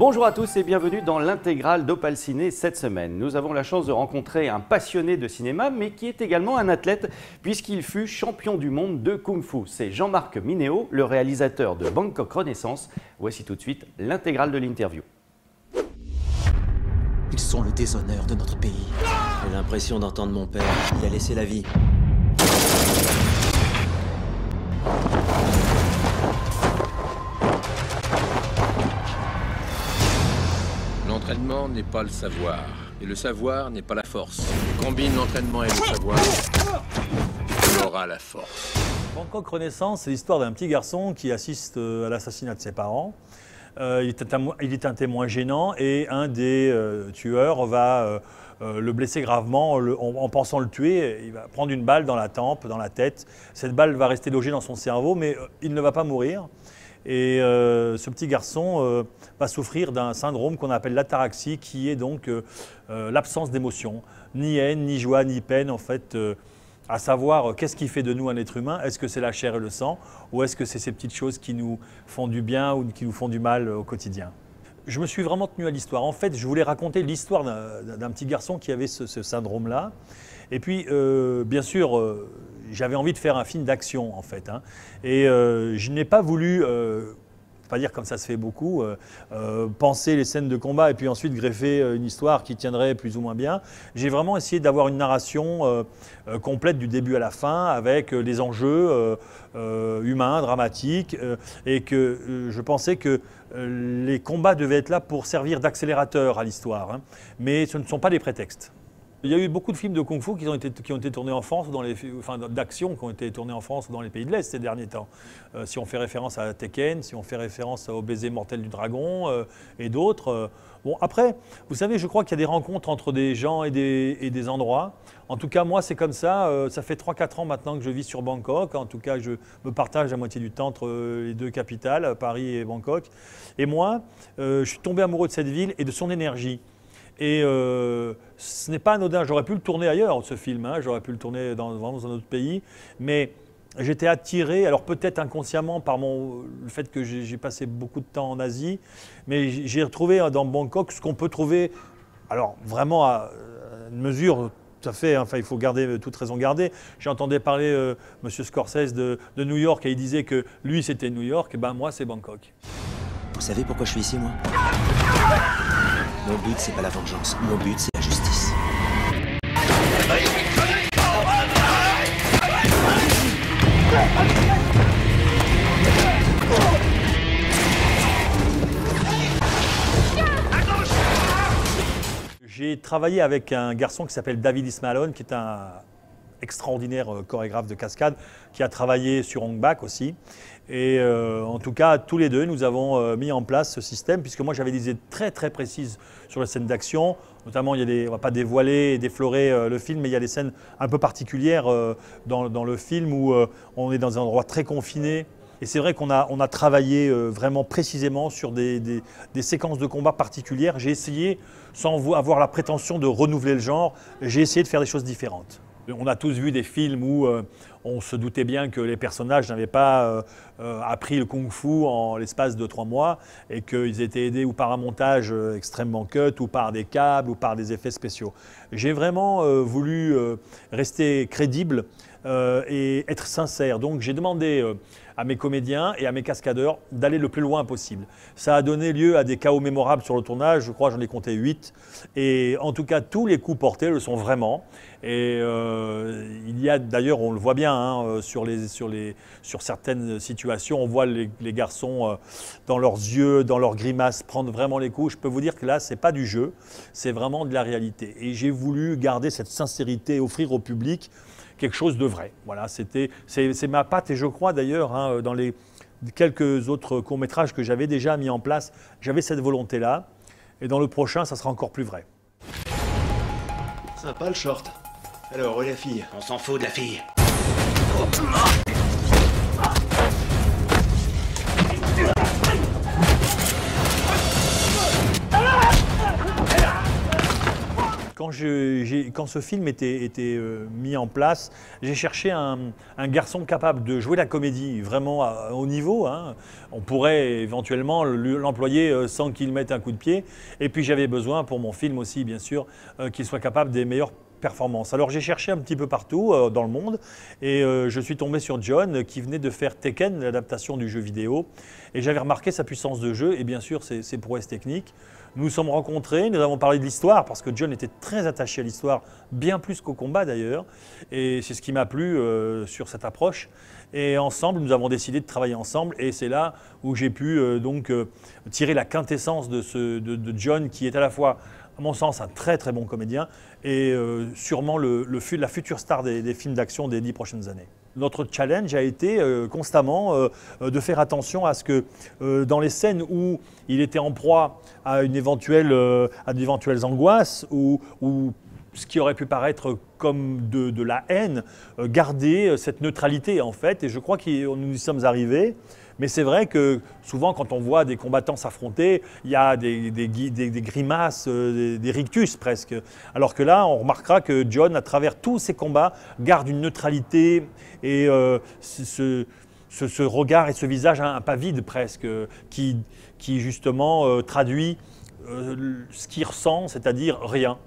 Bonjour à tous et bienvenue dans l'intégrale d'Opal Ciné cette semaine. Nous avons la chance de rencontrer un passionné de cinéma mais qui est également un athlète puisqu'il fut champion du monde de Kung Fu. C'est Jean-Marc Mineo, le réalisateur de Bangkok Renaissance. Voici tout de suite l'intégrale de l'interview. Ils sont le déshonneur de notre pays. J'ai l'impression d'entendre mon père. Il a laissé la vie. L'entraînement n'est pas le savoir, et le savoir n'est pas la force. Combine l'entraînement et le savoir, tu auras la force. Bangkok Renaissance, c'est l'histoire d'un petit garçon qui assiste à l'assassinat de ses parents. Il est un témoin gênant et un des tueurs va le blesser gravement en pensant le tuer. Il va prendre une balle dans la tempe, dans la tête. Cette balle va rester logée dans son cerveau, mais il ne va pas mourir. Et ce petit garçon va souffrir d'un syndrome qu'on appelle l'ataraxie, qui est donc l'absence d'émotion, ni haine, ni joie, ni peine, en fait, à savoir qu'est-ce qui fait de nous un être humain. Est-ce que c'est la chair et le sang, ou est-ce que c'est ces petites choses qui nous font du bien ou qui nous font du mal au quotidien? Je me suis vraiment tenu à l'histoire. En fait, je voulais raconter l'histoire d'un petit garçon qui avait ce syndrome-là. Et puis, bien sûr, j'avais envie de faire un film d'action, en fait. Hein. Et je n'ai pas voulu, pas dire comme ça se fait beaucoup, penser les scènes de combat et puis ensuite greffer une histoire qui tiendrait plus ou moins bien. J'ai vraiment essayé d'avoir une narration complète du début à la fin, avec des enjeux humains, dramatiques, et que je pensais que les combats devaient être là pour servir d'accélérateur à l'histoire. Hein. Mais ce ne sont pas des prétextes. Il y a eu beaucoup de films de Kung Fu qui ont été tournés en France, d'action qui ont été tournés en France ou dans les pays de l'Est ces derniers temps. Si on fait référence à Tekken, si on fait référence au baiser mortel du dragon et d'autres. Bon, après, vous savez, je crois qu'il y a des rencontres entre des gens et des endroits. En tout cas, moi, c'est comme ça. Ça fait 3-4 ans maintenant que je vis sur Bangkok. En tout cas, je me partage la moitié du temps entre les deux capitales, Paris et Bangkok. Et moi, je suis tombé amoureux de cette ville et de son énergie. Et ce n'est pas anodin, j'aurais pu le tourner ailleurs, ce film, hein. J'aurais pu le tourner dans un autre pays, mais j'étais attiré, alors peut-être inconsciemment par le fait que j'ai passé beaucoup de temps en Asie, mais j'ai retrouvé dans Bangkok ce qu'on peut trouver, alors vraiment à une mesure tout à fait, enfin il faut garder toute raison gardée. J'entendais parler M. Scorsese de New York et il disait que lui c'était New York, et ben moi c'est Bangkok. Vous savez pourquoi je suis ici, moi? Mon but, c'est pas la vengeance. Mon but, c'est la justice. J'ai travaillé avec un garçon qui s'appelle David Ismailon, qui est un extraordinaire chorégraphe de cascade, qui a travaillé sur Hong Bak aussi. Et en tout cas, tous les deux, nous avons mis en place ce système, puisque moi j'avais des idées très très précises sur les scènes d'action. Notamment, il y a on ne va pas dévoiler et déflorer le film, mais il y a des scènes un peu particulières dans le film où on est dans un endroit très confiné. Et c'est vrai qu'on a travaillé vraiment précisément sur des séquences de combat particulières. J'ai essayé, sans avoir la prétention de renouveler le genre, j'ai essayé de faire des choses différentes. On a tous vu des films où on se doutait bien que les personnages n'avaient pas appris le kung-fu en l'espace de 3 mois et qu'ils étaient aidés ou par un montage extrêmement cut ou par des câbles ou par des effets spéciaux. J'ai vraiment voulu rester crédible et être sincère. Donc j'ai demandé à mes comédiens et à mes cascadeurs d'aller le plus loin possible. Ça a donné lieu à des chaos mémorables sur le tournage, je crois j'en ai compté 8. Et en tout cas, tous les coups portés le sont vraiment. Et il y a d'ailleurs, on le voit bien hein, sur certaines situations, on voit les garçons dans leurs yeux, dans leurs grimaces, prendre vraiment les coups. Je peux vous dire que là, ce n'est pas du jeu, c'est vraiment de la réalité. Et j'ai voulu garder cette sincérité et offrir au public quelque chose de vrai. Voilà, c'est ma patte et je crois d'ailleurs, hein, dans les quelques autres courts-métrages que j'avais déjà mis en place, j'avais cette volonté-là. Et dans le prochain, ça sera encore plus vrai. Sympa le short. Alors, où est la fille? On s'en fout de la fille. quand ce film était mis en place, j'ai cherché un garçon capable de jouer la comédie vraiment à haut niveau, hein. On pourrait éventuellement l'employer sans qu'il mette un coup de pied. Et puis j'avais besoin pour mon film aussi, bien sûr, qu'il soit capable des meilleures performances. Alors j'ai cherché un petit peu partout dans le monde et je suis tombé sur John qui venait de faire Tekken, l'adaptation du jeu vidéo. Et j'avais remarqué sa puissance de jeu et bien sûr ses prouesses techniques. Nous nous sommes rencontrés, nous avons parlé de l'histoire parce que John était très attaché à l'histoire, bien plus qu'au combat d'ailleurs. Et c'est ce qui m'a plu sur cette approche. Et ensemble, nous avons décidé de travailler ensemble et c'est là où j'ai pu tirer la quintessence de John qui est à la fois, à mon sens, un très très bon comédien et sûrement la future star des films d'action des 10 prochaines années. Notre challenge a été constamment de faire attention à ce que dans les scènes où il était en proie à d'éventuelles angoisses ou ce qui aurait pu paraître comme de la haine, garder cette neutralité en fait. Et je crois que nous y sommes arrivés. Mais c'est vrai que souvent, quand on voit des combattants s'affronter, il y a des grimaces, des rictus presque. Alors que là, on remarquera que John, à travers tous ses combats, garde une neutralité et ce regard et ce visage un pas vide presque, qui justement traduit ce qu'il ressent, c'est-à-dire rien.